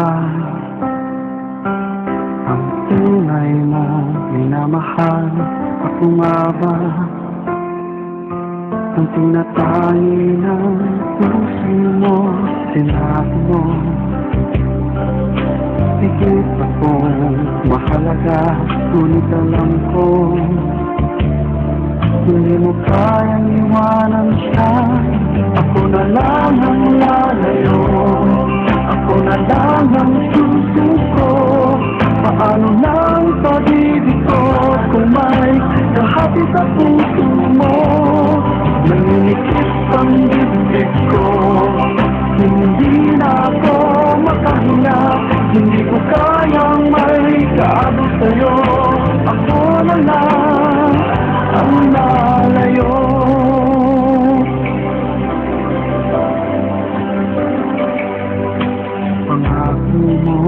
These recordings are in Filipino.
buhay. Ang tunay mo minamahal. Ako nga ba ang tinatangi ng puso mo? Sinabi mo higit akong mahalaga, ngunit alam ko hindi mo kayang iwanan siya. Ako na lang ang lalayo, ako na lang ang susuko. Paano lang pag-ibig ko kung may kahati sa puso mo? Nanginikip ang dibdib ko, hindi na ako makahinga. Hindi ko kayang may kaado sa'yo. Ako na lang ang lalayo. Pangako mo,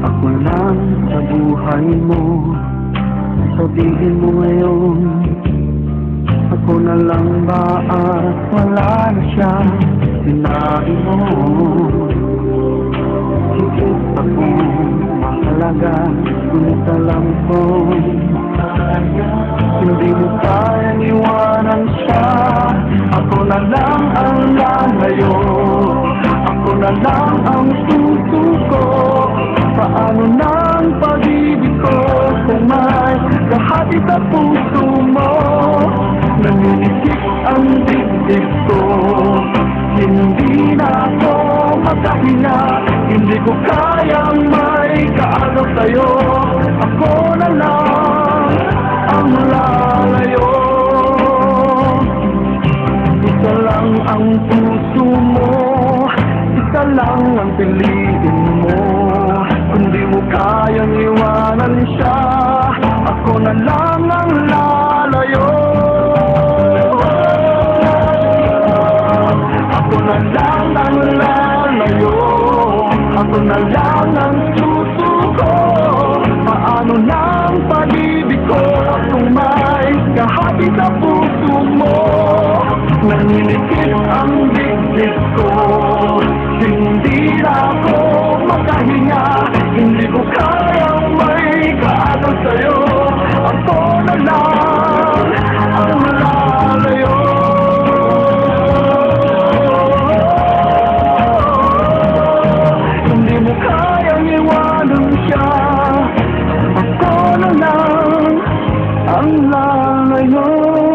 ako lang sa buhay mo. Sabihin mo ngayon, ako na lang ba at wala na siya? Sinabi mo higit akong mahalaga, ngunit alam ko hindi mo kayang iwanan siya. Ako na lang ang lalayo, ako na lang ang susuko. Paano nang pag-ibig ko kung may kahati sa puso mo? Nanginikip ang dibdib ko, hindi na ako makahinga. Hindi ko kayang may kaagaw sa'yo. Ako na lang ang lalayo. Isa lang ang puso mo, isa lang ang piliin mo. Kung di mo kayang iwanan siya, ako na lang ang lalayo. Ako na lang ang lalayo, ako na lang ang susuko. Paano lang pag-ibig ko kung may kahati sa puso mo? Nanginikip ang dibdib ko, hindi na ako makahinga. Hindi ko kayang may kaagaw sa'yo. Ako na lang ang lalayo. Hindi mo kayang iwanan siya. Ako na lang ang lalayo.